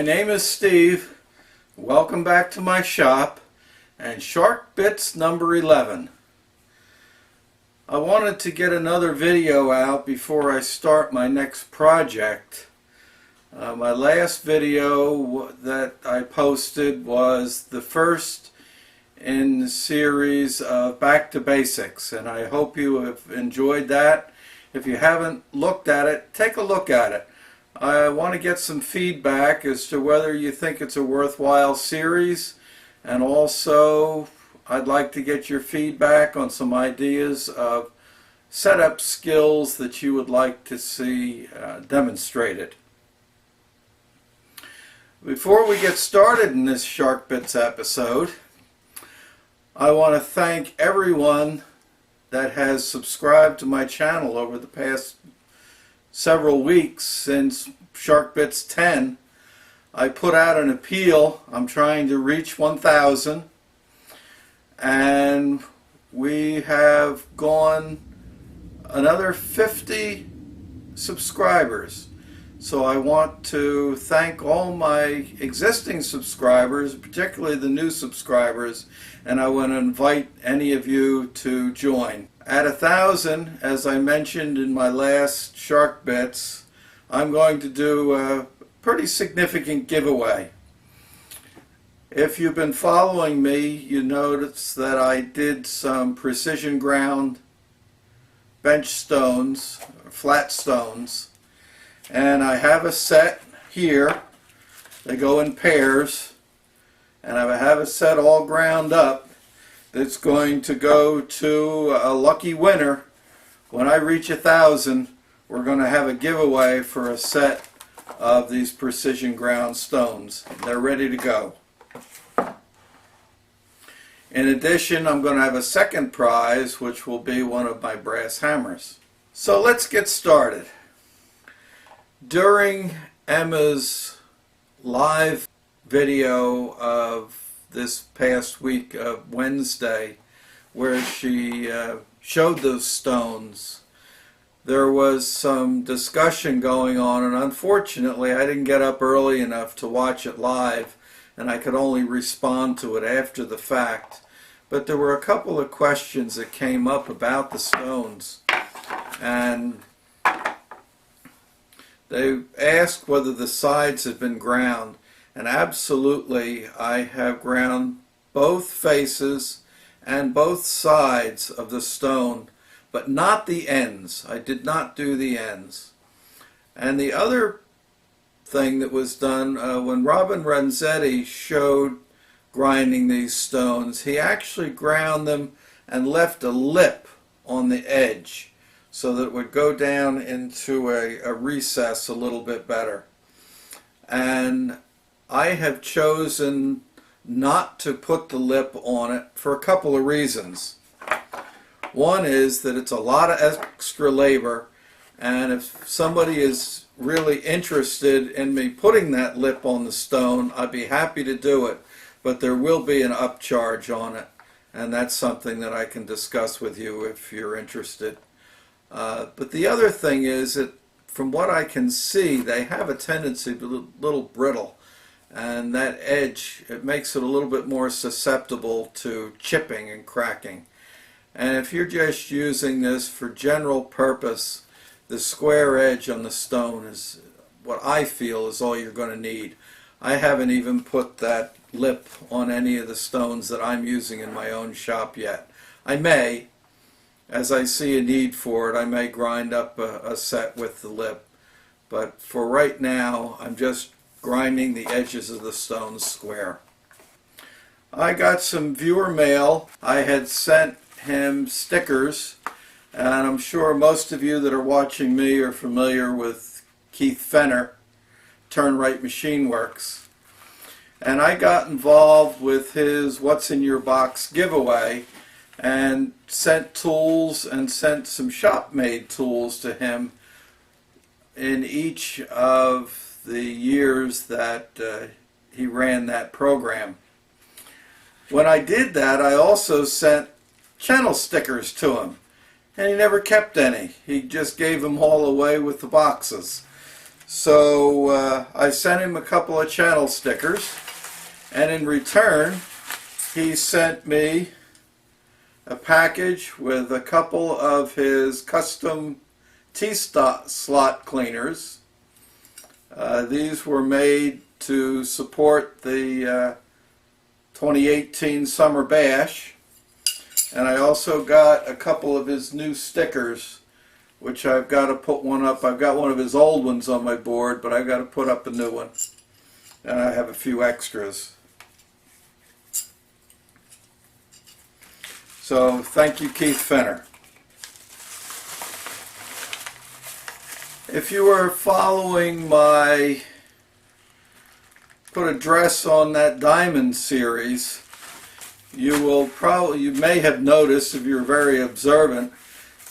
My name is Steve. Welcome back to my shop and Shark Bits number 11. I wanted to get another video out before I start my next project. My last video that I posted was the first in the series of Back to Basics, and I hope you have enjoyed that. If you haven't looked at it, take a look at it. I want to get some feedback as to whether you think it's a worthwhile series, and also I'd like to get your feedback on some ideas of setup skills that you would like to see demonstrated. Before we get started in this Shark Bits episode, I want to thank everyone that has subscribed to my channel over the past several weeks since Shark Bits 10. I put out an appeal. I'm trying to reach 1,000, and we have gone another 50 subscribers. So I want to thank all my existing subscribers, particularly the new subscribers, and I want to invite any of you to join. At 1,000, as I mentioned in my last Shark Bits, I'm going to do a pretty significant giveaway. If you've been following me, you notice that I did some precision ground bench stones, flat stones, and I have a set here. They go in pairs, and I have a set all ground up that's going to go to a lucky winner. When I reach 1,000, we're going to have a giveaway for a set of these precision ground stones. They're ready to go. In addition, I'm going to have a second prize, which will be one of my brass hammers. So let's get started. During Emma's live video of this past week of Wednesday, where she showed those stones, there was some discussion going on, and unfortunately I didn't get up early enough to watch it live, and I could only respond to it after the fact. But there were a couple of questions that came up about the stones, and they asked whether the sides had been ground. And absolutely, I have ground both faces and both sides of the stone, but not the ends. I did not do the ends. And the other thing that was done, when Robin Renzetti showed grinding these stones, he actually ground them and left a lip on the edge so that it would go down into a recess a little bit better. And I have chosen not to put the lip on it for a couple of reasons. One is that it's a lot of extra labor, and if somebody is really interested in me putting that lip on the stone, I'd be happy to do it, but there will be an upcharge on it, and that's something that I can discuss with you if you're interested. But the other thing is that from what I can see, they have a tendency to be a little brittle. And that edge, it makes it a little bit more susceptible to chipping and cracking. And if you're just using this for general purpose, the square edge on the stone is what I feel is all you're going to need. I haven't even put that lip on any of the stones that I'm using in my own shop yet. I may, as I see a need for it, I may grind up a set with the lip. But for right now, I'm just grinding the edges of the stones square. I got some viewer mail. I had sent him stickers, and I'm sure most of you that are watching me are familiar with Keith Fenner, Turn Right Machine Works. And I got involved with his What's in Your Box giveaway and sent tools and sent some shop-made tools to him in each of the years that he ran that program. When I did that, I also sent channel stickers to him, and he never kept any. He just gave them all away with the boxes. So I sent him a couple of channel stickers, and in return he sent me a package with a couple of his custom T-slot cleaners. These were made to support the 2018 Summer Bash, and I also got a couple of his new stickers, which I've got to put one up. I've got one of his old ones on my board, but I've got to put up a new one, and I have a few extras. So thank you, Keith Fenner. If you were following my put a dress on that diamond series, you may have noticed, if you're very observant,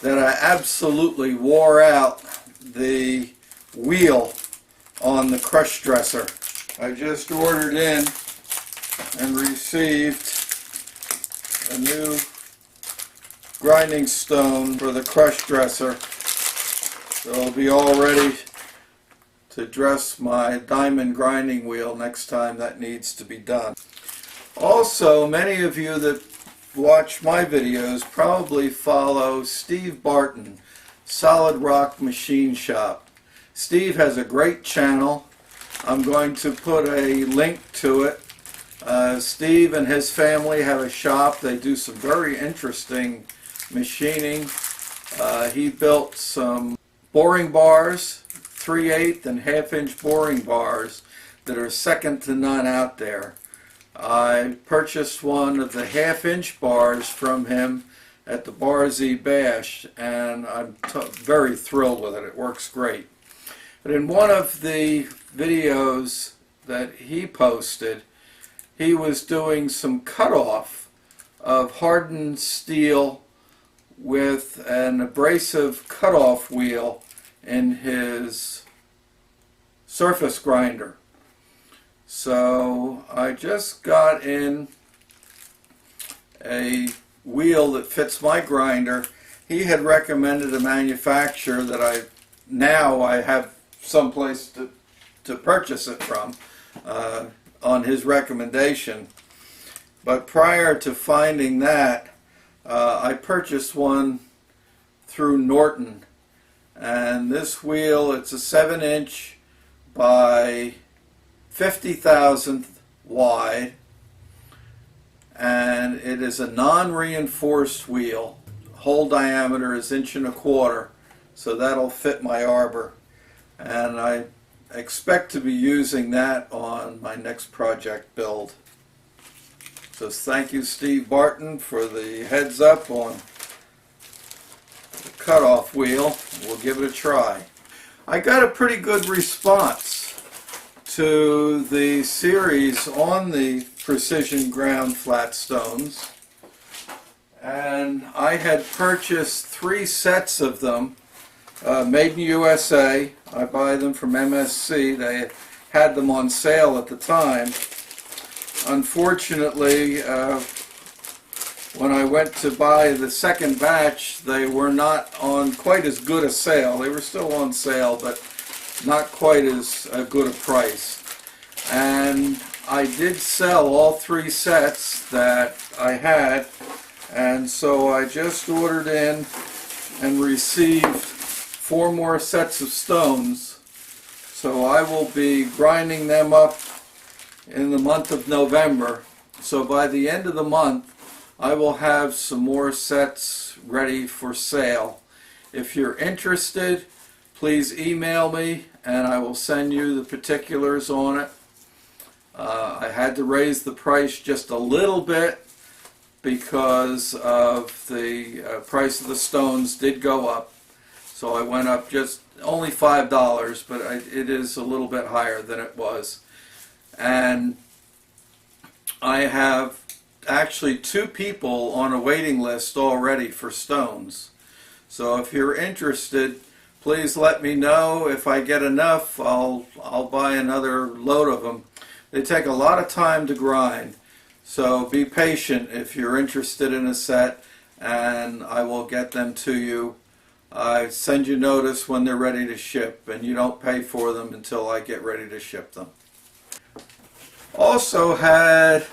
that I absolutely wore out the wheel on the crush dresser. I just ordered in and received a new grinding stone for the crush dresser. So it'll be all ready to dress my diamond grinding wheel next time that needs to be done. Also, many of you that watch my videos probably follow Steve Barton, Solid Rock Machine Shop. Steve has a great channel. I'm going to put a link to it. Steve and his family have a shop. They do some very interesting machining. He built some boring bars, 3/8 and 1/2 inch boring bars that are second to none out there. I purchased one of the 1/2 inch bars from him at the Bar Z Bash, and I'm very thrilled with it. It works great. But in one of the videos that he posted, he was doing some cutoff of hardened steel with an abrasive cutoff wheel in his surface grinder. So I just got in a wheel that fits my grinder. He had recommended a manufacturer that I have someplace to purchase it from on his recommendation. But prior to finding that, I purchased one through Norton, and this wheel, it's a 7-inch by 50,000th wide, and it is a non-reinforced wheel. Hole diameter is 1.25 inches, so that'll fit my arbor, and I expect to be using that on my next project build. So thank you, Steve Barton, for the heads up on the cutoff wheel. We'll give it a try. I got a pretty good response to the series on the precision ground flat stones, and I had purchased 3 sets of them, made in USA. I buy them from MSC. They had them on sale at the time. Unfortunately, when I went to buy the second batch, they were not on quite as good a sale. They were still on sale, but not quite as good a price. And I did sell all 3 sets that I had, and so I just ordered in and received 4 more sets of stones. So I will be grinding them up in the month of November. So by the end of the month, I will have some more sets ready for sale. If you're interested, please email me and I will send you the particulars on it. I had to raise the price just a little bit because of the price of the stones did go up. So I went up just only $5, but it is a little bit higher than it was. And I have actually 2 people on a waiting list already for stones. So if you're interested, please let me know. If I get enough, I'll buy another load of them. They take a lot of time to grind, so be patient if you're interested in a set, and I will get them to you I send you notice when they're ready to ship, and you don't pay for them until I get ready to ship them. Also had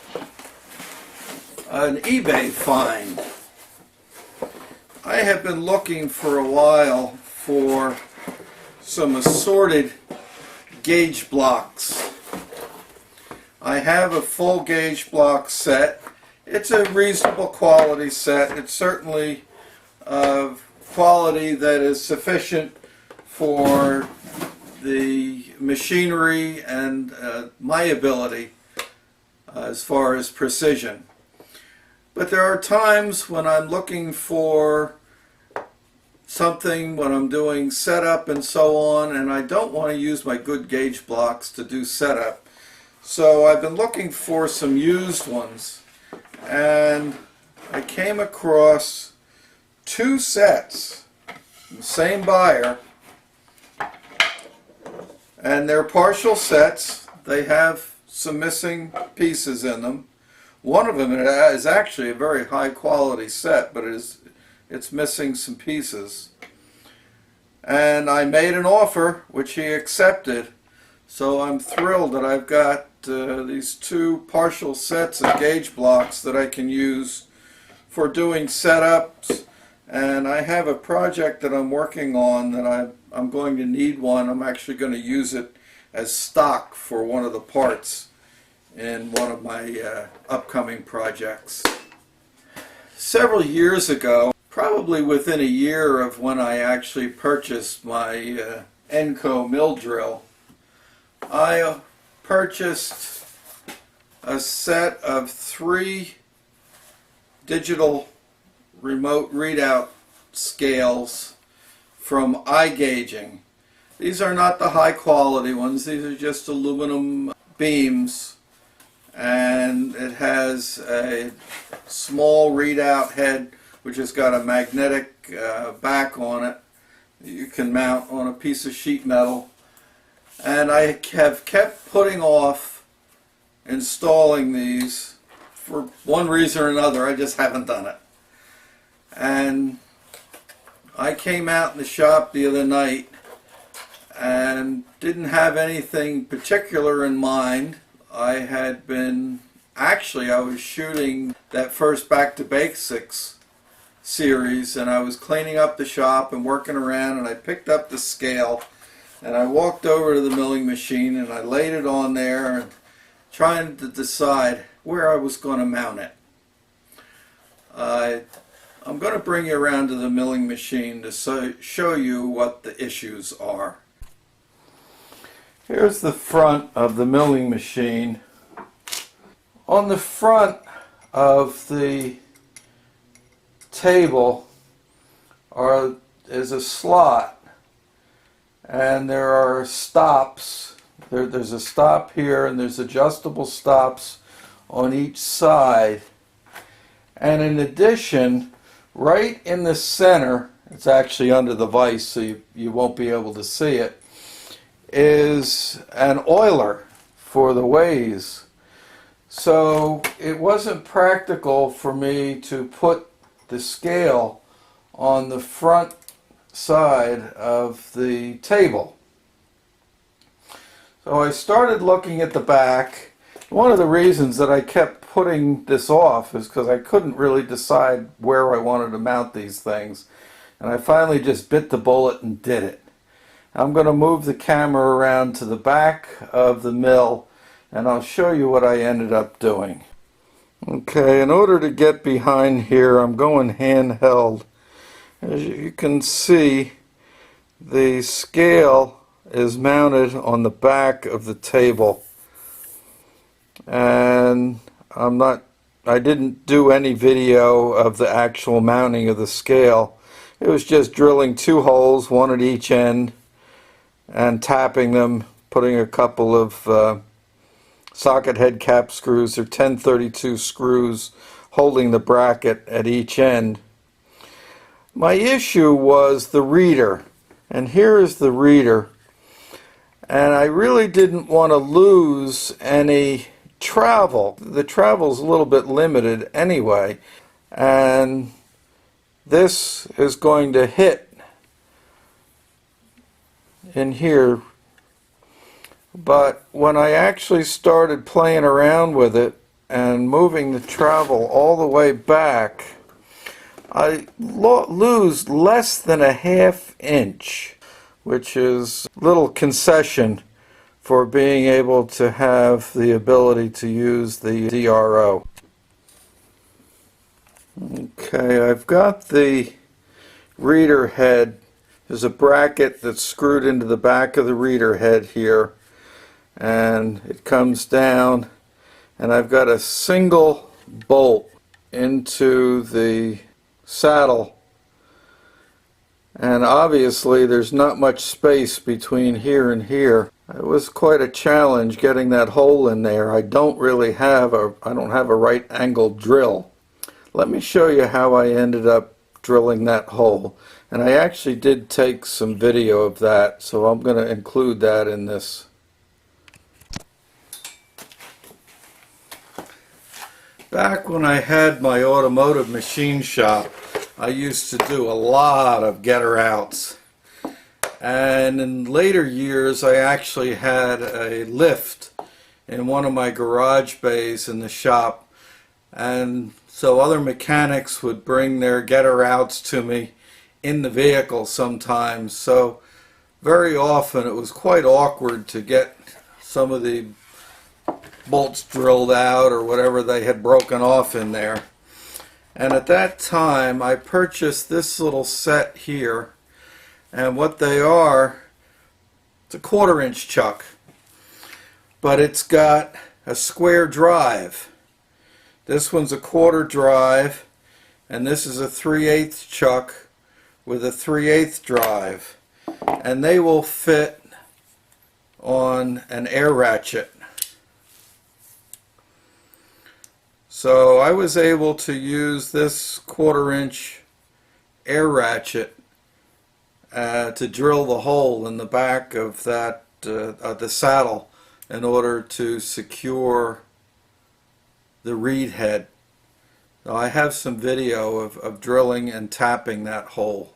an eBay find. I have been looking for a while for some assorted gauge blocks. I have a full gauge block set. It's a reasonable quality set. It's certainly of quality that is sufficient for the machinery and my ability as far as precision. But there are times when I'm looking for something, when I'm doing setup and so on, and I don't want to use my good gauge blocks to do setup. So I've been looking for some used ones, and I came across two sets, the same buyer, and they're partial sets. They have some missing pieces in them. One of them is actually a very high quality set, but it's missing some pieces. And I made an offer which he accepted, so I'm thrilled that I've got these two partial sets of gauge blocks that I can use for doing setups. And I have a project that I'm working on that I'm going to need one. I'm actually going to use it as stock for one of the parts in one of my upcoming projects. Several years ago, probably within a year of when I actually purchased my Enco mill drill, I purchased a set of 3 digital remote readout scales from iGaging. These are not the high quality ones. These are just aluminum beams, and it has a small readout head which has got a magnetic back on it that you can mount on a piece of sheet metal. And I have kept putting off installing these for one reason or another. I just haven't done it. And I came out in the shop the other night and didn't have anything particular in mind. I was shooting that first Back to Basics series, and I was cleaning up the shop and working around, and I picked up the scale and I walked over to the milling machine and I laid it on there and trying to decide where I was going to mount it. I'm going to bring you around to the milling machine to show you what the issues are. Here's the front of the milling machine. On the front of the table is a slot, and there are stops. There's a stop here, and there's adjustable stops on each side. And in addition, right in the center, it's actually under the vise so you won't be able to see it, is an oiler for the ways. So it wasn't practical for me to put the scale on the front side of the table. So I started looking at the back. One of the reasons that I kept putting this off is because I couldn't really decide where I wanted to mount these things, and I finally just bit the bullet and did it. I'm going to move the camera around to the back of the mill, and I'll show you what I ended up doing. Okay, in order to get behind here, I'm going handheld. As you can see, the scale is mounted on the back of the table, and I didn't do any video of the actual mounting of the scale. It was just drilling 2 holes, one at each end, and tapping them, putting a couple of socket head cap screws or 1032 screws holding the bracket at each end. My issue was the reader, and here is the reader, and I really didn't want to lose any travel. The travel's a little bit limited anyway, and this is going to hit in here, but when I actually started playing around with it and moving the travel all the way back, I lose less than a ½ inch, which is little concession for being able to have the ability to use the DRO. Okay, I've got the reader head. There's a bracket that's screwed into the back of the reader head here, and it comes down, and I've got a single bolt into the saddle, and obviously there's not much space between here and here. It was quite a challenge getting that hole in there. I don't have a right angle drill. Let me show you how I ended up drilling that hole, and I actually did take some video of that, so I'm going to include that in this. Back when I had my automotive machine shop, I used to do a lot of getter outs, and in later years I actually had a lift in one of my garage bays in the shop, and so other mechanics would bring their getter outs to me in the vehicle sometimes. So very often it was quite awkward to get some of the bolts drilled out or whatever they had broken off in there. And at that time I purchased this little set here, and what they are, it's a 1/4 inch chuck, but it's got a square drive. This one's a 1/4 drive, and this is a 3/8 chuck with a 3/8 drive, and they will fit on an air ratchet. So I was able to use this 1/4 inch air ratchet to drill the hole in the back of that the saddle in order to secure the reed head. So I have some video of drilling and tapping that hole.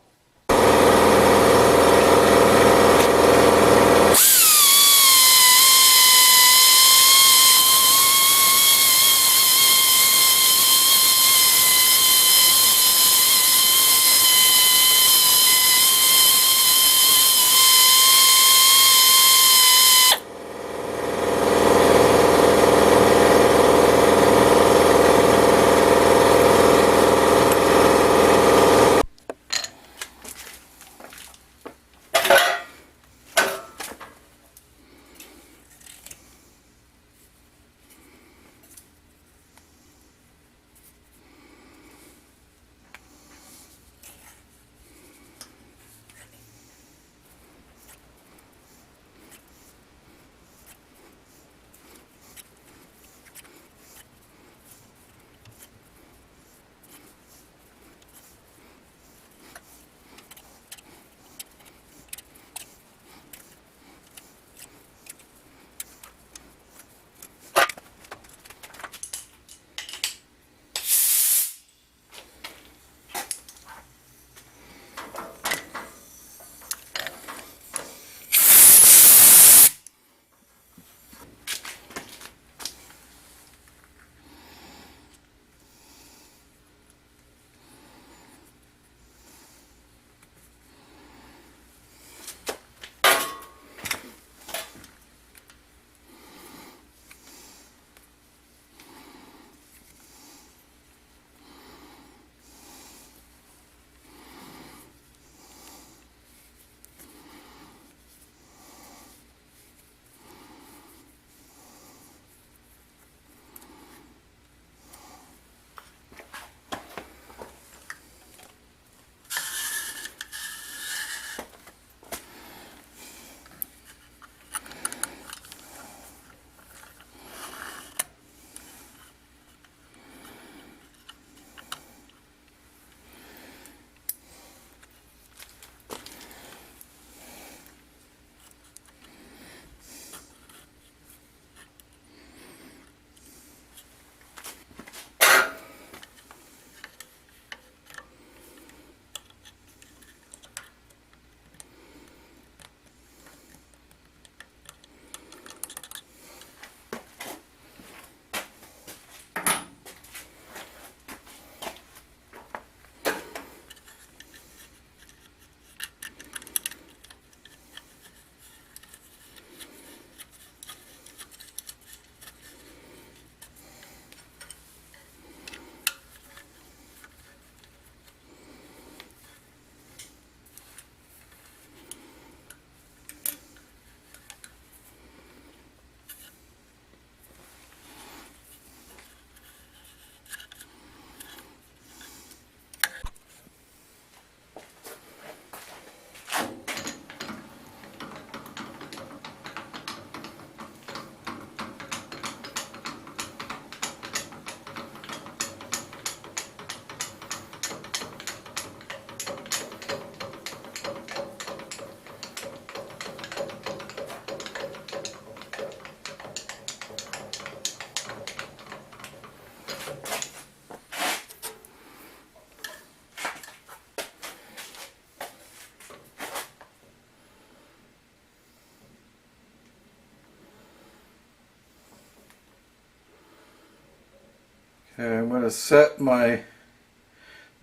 Okay, I'm going to set my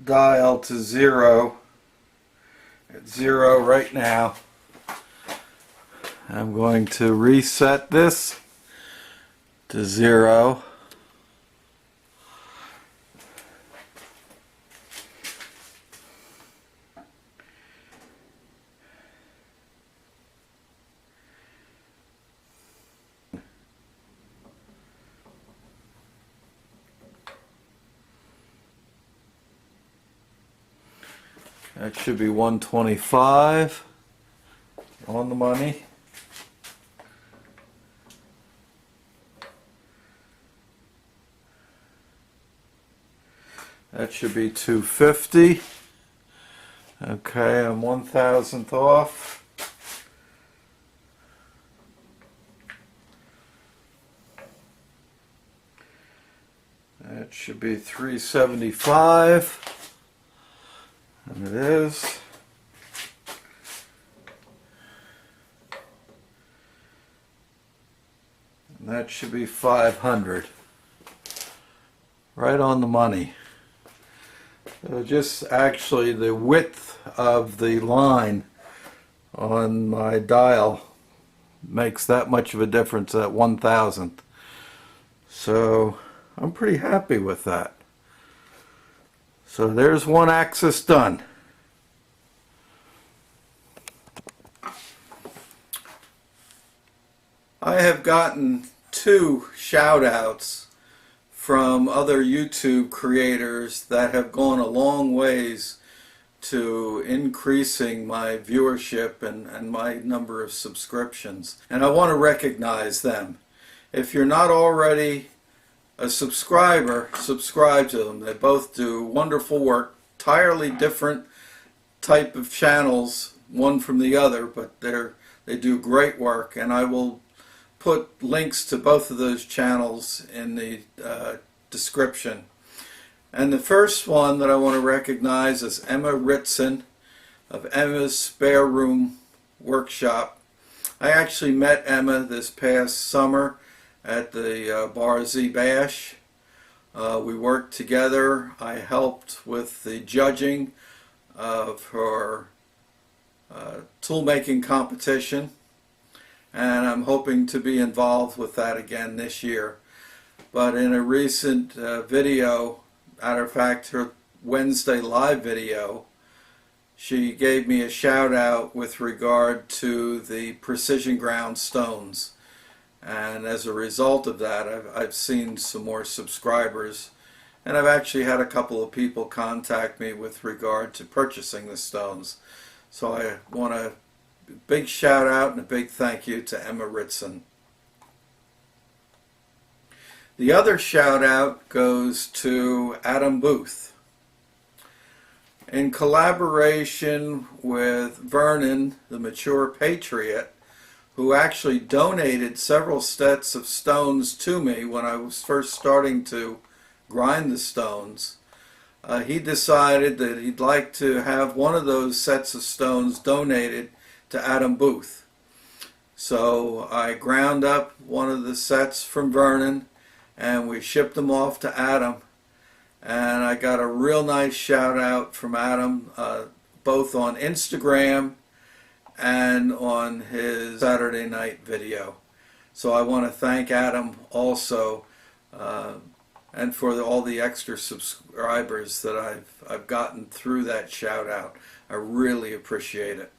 dial to 0. At 0 right now. I'm going to reset this to 0. That should be 125 on the money. That should be 250. Okay, I'm 1,000th off. That should be 375. And it is. And that should be 500. Right on the money. So just actually the width of the line on my dial makes that much of a difference at 1,000th. So I'm pretty happy with that. So there's one axis done. I have gotten 2 shout-outs from other YouTube creators that have gone a long ways to increasing my viewership and my number of subscriptions. And I want to recognize them. If you're not already a subscriber, subscribe to them. They both do wonderful work, entirely different type of channels, one from the other, but they do great work, and I will put links to both of those channels in the description. And the first one that I want to recognize is Emma Ritson of Emma's Spareroom Workshop. I actually met Emma this past summer at the Bar Z Bash. We worked together. I helped with the judging of her tool making competition, and I'm hoping to be involved with that again this year. But in a recent video, matter of fact her Wednesday live video, she gave me a shout out with regard to the precision ground stones. And as a result of that, I've seen some more subscribers, and I've actually had a couple of people contact me with regard to purchasing the stones. So I want a big shout out and a big thank you to Emma Ritson. The other shout out goes to Adam Booth. In collaboration with Vernon, the mature Patriot, who actually donated several sets of stones to me when I was first starting to grind the stones. He decided that he'd like to have one of those sets of stones donated to Adam Booth. So I ground up one of the sets from Vernon and we shipped them off to Adam. And I got a real nice shout out from Adam, both on Instagram and on his Saturday night video. So I want to thank Adam also, and for all the extra subscribers that I've gotten through that shout out. I really appreciate it.